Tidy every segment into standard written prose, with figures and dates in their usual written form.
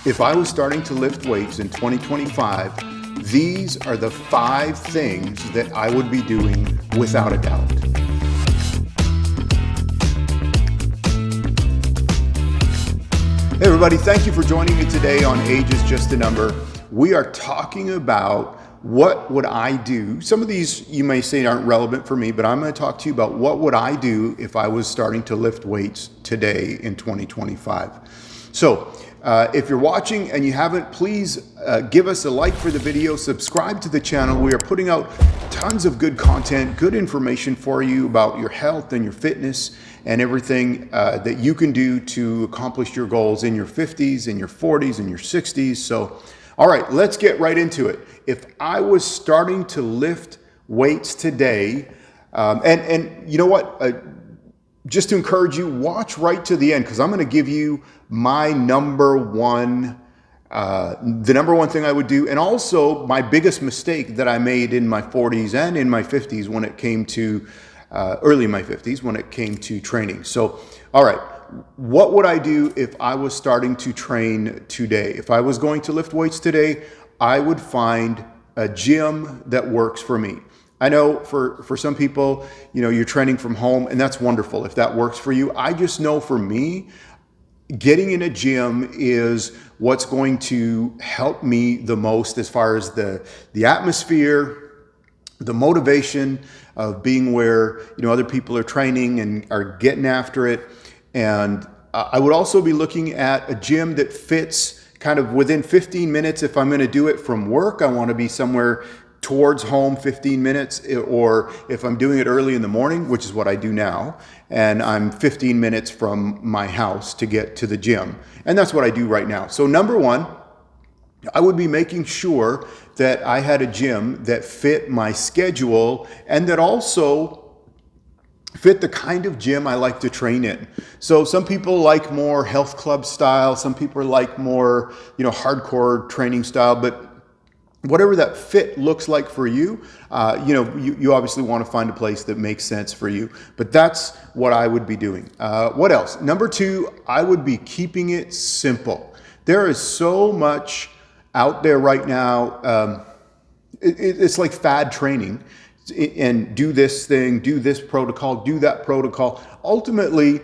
If I was starting to lift weights in 2025, these are the 5 things that I would be doing without a doubt. Hey everybody, thank you for joining me today on Age is Just a Number. We are talking about what would I do. Some of these you may say aren't relevant for me, but I'm going to talk to you about what would I do if I was starting to lift weights today in 2025. So if you're watching and you haven't, please give us a like for the video, subscribe to the channel. We are putting out tons of good content, good information for you about your health and your fitness and everything that you can do to accomplish your goals in your 50s, in your 40s, in your 60s. So, all right, let's get right into it. If I was starting to lift weights today, and you know what? Just to encourage you, watch right to the end, because I'm going to give you my number one, the number one thing I would do, and also my biggest mistake that I made in my 40s and in my 50s when it came to, early in my 50s when it came to training. So, all right, what would I do if I was starting to train today? If I was going to lift weights today, I would find a gym that works for me. I know for some people, you know, you're training from home, and that's wonderful if that works for you. I just know for me, getting in a gym is what's going to help me the most as far as the atmosphere, the motivation of being where, you know, other people are training and are getting after it. And I would also be looking at a gym that fits kind of within 15 minutes. If I'm going to do it from work, I want to be somewhere towards home 15 minutes, or if I'm doing it early in the morning, which is what I do now, and I'm 15 minutes from my house to get to the gym. And that's what I do right now. So number one, I would be making sure that I had a gym that fit my schedule and that also fit the kind of gym I like to train in. So some people like more health club style, some people like more, you know, hardcore training style, but whatever that fit looks like for you, you know, you obviously want to find a place that makes sense for you. But that's what I would be doing. What else? Number two, I would be keeping it simple. There is so much out there right now. It's like fad training. And do this thing, do this protocol, do that protocol. Ultimately,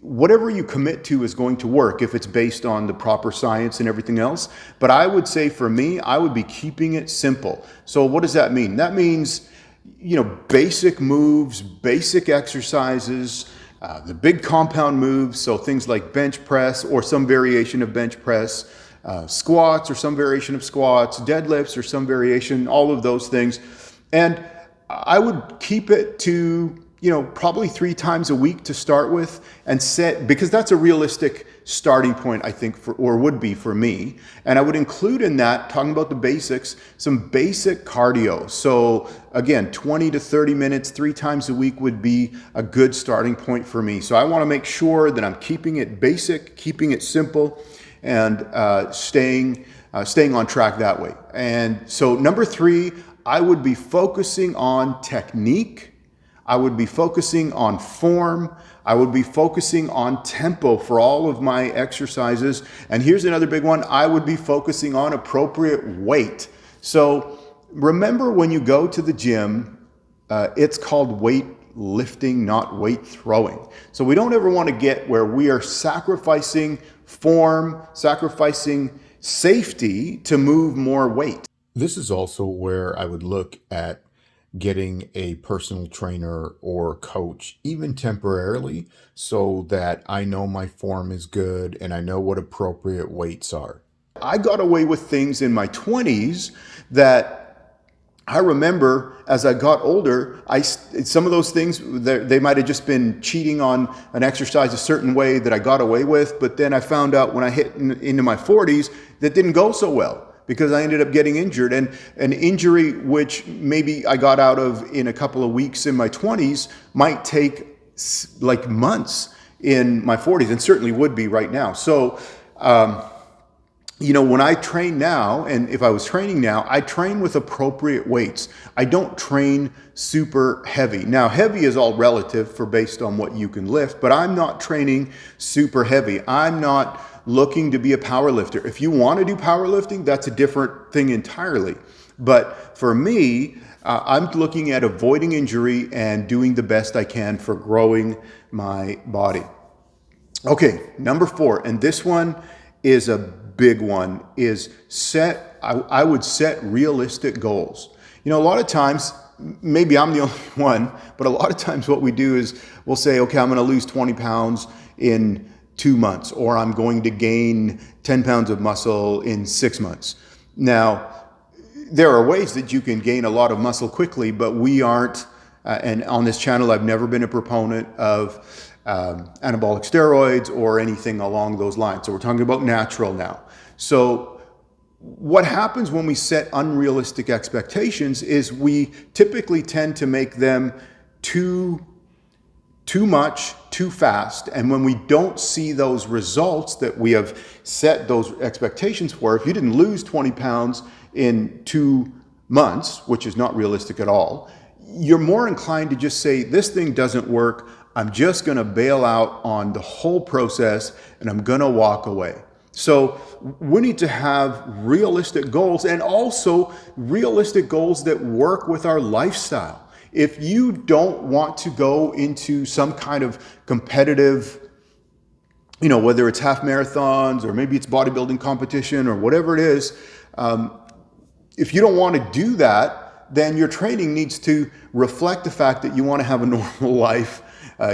whatever you commit to is going to work if it's based on the proper science and everything else. But I would say for me, I would be keeping it simple. So what does that mean? That means, you know, basic moves, basic exercises, the big compound moves. So things like bench press or some variation of bench press, squats or some variation of squats, deadlifts or some variation, all of those things. And I would keep it to, you know, probably 3 times a week to start with, and set, because that's a realistic starting point, I think, or would be for me. And I would include in that, talking about the basics, some basic cardio. So again, 20 to 30 minutes, 3 times a week would be a good starting point for me. So I want to make sure that I'm keeping it basic, keeping it simple, and staying on track that way. And so number 3, I would be focusing on technique. I would be focusing on form. I would be focusing on tempo for all of my exercises. And here's another big one. I would be focusing on appropriate weight. So remember, when you go to the gym, it's called weight lifting, not weight throwing. So we don't ever want to get where we are sacrificing form, sacrificing safety to move more weight. This is also where I would look at getting a personal trainer or coach, even temporarily, so that I know my form is good and I know what appropriate weights are. I got away with things in my 20s that I remember as I got older, some of those things, they might have just been cheating on an exercise a certain way that I got away with, but then I found out when I hit into my 40s that didn't go so well, because I ended up getting injured, and an injury which maybe I got out of in a couple of weeks in my 20s might take like months in my 40s, and certainly would be right now. So, you know, when I train now, and if I was training now, I train with appropriate weights. I don't train super heavy. Now, heavy is all relative based on what you can lift, but I'm not training super heavy. I'm not looking to be a power lifter. If you want to do powerlifting, that's a different thing entirely. But for me, I'm looking at avoiding injury and doing the best I can for growing my body. Okay, number 4, and this one is a big one, is I would set realistic goals. You know, a lot of times, maybe I'm the only one, but a lot of times what we do is we'll say, okay, I'm going to lose 20 pounds in 2 months, or I'm going to gain 10 pounds of muscle in 6 months. Now, there are ways that you can gain a lot of muscle quickly, but we aren't, and on this channel, I've never been a proponent of anabolic steroids or anything along those lines. So we're talking about natural now. So what happens when we set unrealistic expectations is we typically tend to make them too much, too fast. And when we don't see those results that we have set those expectations for, if you didn't lose 20 pounds in 2 months, which is not realistic at all, you're more inclined to just say, this thing doesn't work. I'm just going to bail out on the whole process and I'm going to walk away. So we need to have realistic goals, and also realistic goals that work with our lifestyle. If you don't want to go into some kind of competitive, you know, whether it's half marathons or maybe it's bodybuilding competition or whatever it is, if you don't want to do that, then your training needs to reflect the fact that you want to have a normal life.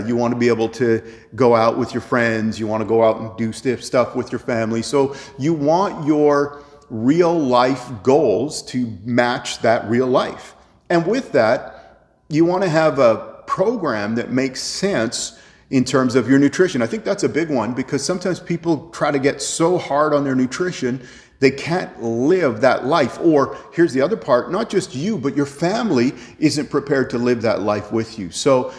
You want to be able to go out with your friends. You want to go out and do stuff with your family. So you want your real life goals to match that real life. And with that, you want to have a program that makes sense in terms of your nutrition. I think that's a big one, because sometimes people try to get so hard on their nutrition they can't live that life. Or here's the other part, not just you, but your family isn't prepared to live that life with you. So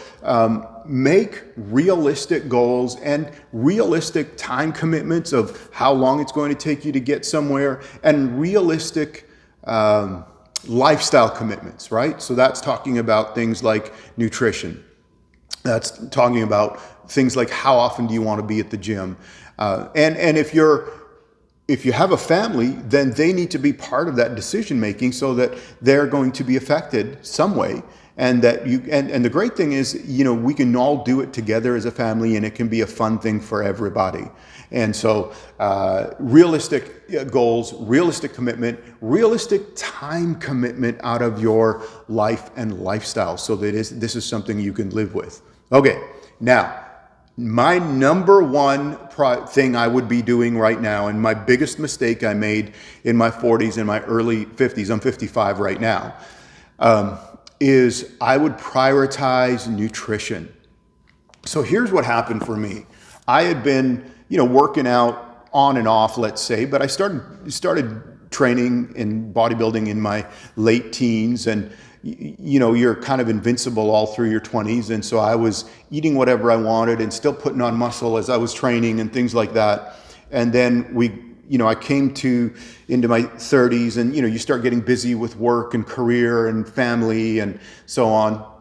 make realistic goals and realistic time commitments of how long it's going to take you to get somewhere, and realistic lifestyle commitments, right? So that's talking about things like nutrition. That's talking about things like how often do you want to be at the gym? And if you have a family, then they need to be part of that decision making, so that they're going to be affected some way. And that and the great thing is, you know, we can all do it together as a family, and it can be a fun thing for everybody. And so realistic goals, realistic commitment, realistic time commitment out of your life and lifestyle, so that this is something you can live with. Okay, now, my number one thing I would be doing right now, and my biggest mistake I made in my 40s and my early 50s, I'm 55 right now, is I would prioritize nutrition. So here's what happened for me. I had been, you know, working out on and off, let's say, but I started training in bodybuilding in my late teens, and you know, you're kind of invincible all through your 20s. And so I was eating whatever I wanted and still putting on muscle as I was training and things like that. And then I came into my 30s, and, you know, you start getting busy with work and career and family and so on.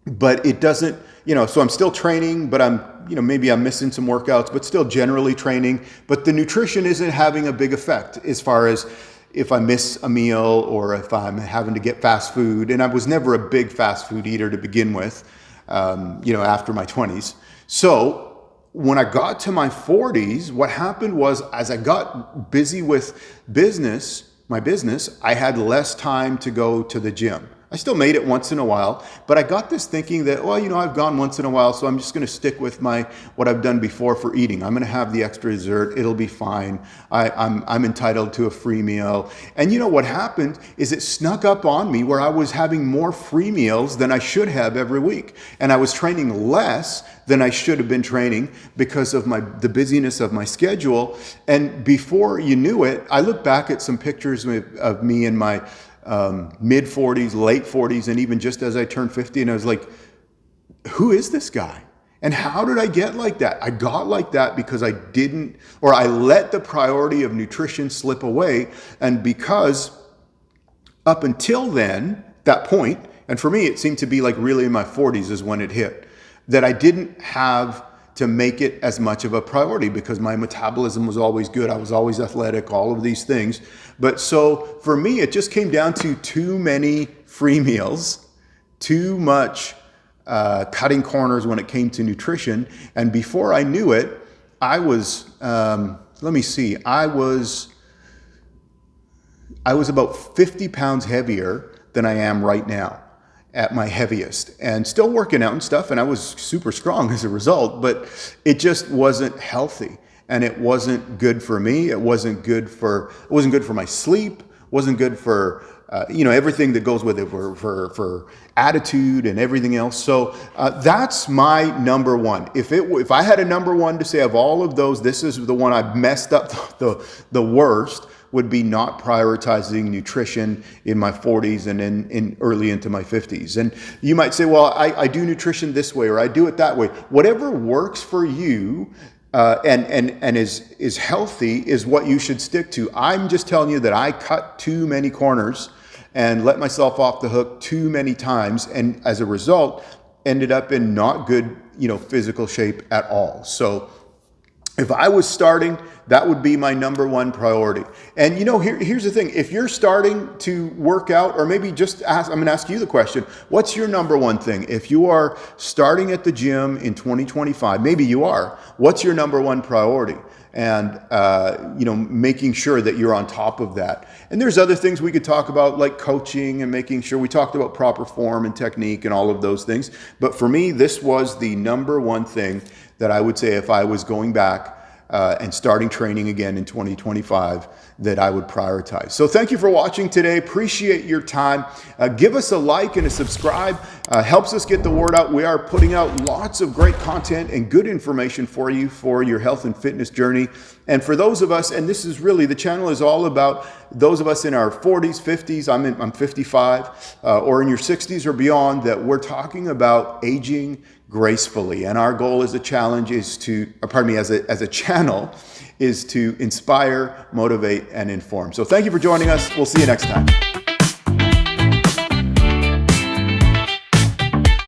But it doesn't, you know, so I'm still training, but maybe I'm missing some workouts, but still generally training. But the nutrition isn't having a big effect as far as if I miss a meal or if I'm having to get fast food. And I was never a big fast food eater to begin with, after my 20s. So when I got to my 40s, what happened was, as I got busy with my business, I had less time to go to the gym. I still made it once in a while, but I got this thinking that, well, you know, I've gone once in a while, so I'm just going to stick with what I've done before for eating. I'm going to have the extra dessert. It'll be fine. I'm entitled to a free meal. And you know what happened is it snuck up on me where I was having more free meals than I should have every week. And I was training less than I should have been training because of the busyness of my schedule. And before you knew it, I look back at some pictures of me in my mid 40s, late 40s, and even just as I turned 50, and I was like, who is this guy? And how did I get like that? I got like that because I let the priority of nutrition slip away. And because up until then, that point, and for me, it seemed to be like really in my 40s is when it hit, that I didn't have to make it as much of a priority because my metabolism was always good. I was always athletic, all of these things. But so for me, it just came down to too many free meals, too much cutting corners when it came to nutrition. And before I knew it, I was, let me see, I was about 50 pounds heavier than I am right now at my heaviest, and still working out and stuff. And I was super strong as a result, but it just wasn't healthy. And it wasn't good for me. It wasn't good for my sleep, wasn't good for, everything that goes with it for attitude and everything else. So that's my number one. If I had a number one to say of all of those, this is the one I've messed up the worst, would be not prioritizing nutrition in my 40s and in early into my 50s. And you might say, well, I do nutrition this way, or I do it that way. Whatever works for you and is healthy is what you should stick to. I'm just telling you that I cut too many corners and let myself off the hook too many times, and as a result, ended up in not good, physical shape at all. So if I was starting, that would be my number one priority. And here's the thing. If you're starting to work out, or maybe I'm going to ask you the question, what's your number one thing? If you are starting at the gym in 2025, maybe you are, what's your number one priority? And, making sure that you're on top of that. And there's other things we could talk about, like coaching and making sure we talked about proper form and technique and all of those things. But for me, this was the number one thing that I would say if I was going back and starting training again in 2025, that I would prioritize. So thank you for watching today. Appreciate your time. Give us a like and a subscribe. Helps us get the word out. We are putting out lots of great content and good information for you for your health and fitness journey. And for those of us, and this is really, the channel is all about those of us in our 40s, 50s, I'm 55, or in your 60s or beyond, that we're talking about aging gracefully. And our goal as a challenge is to, as a channel, is to inspire, motivate, and inform. So thank you for joining us. We'll see you next time.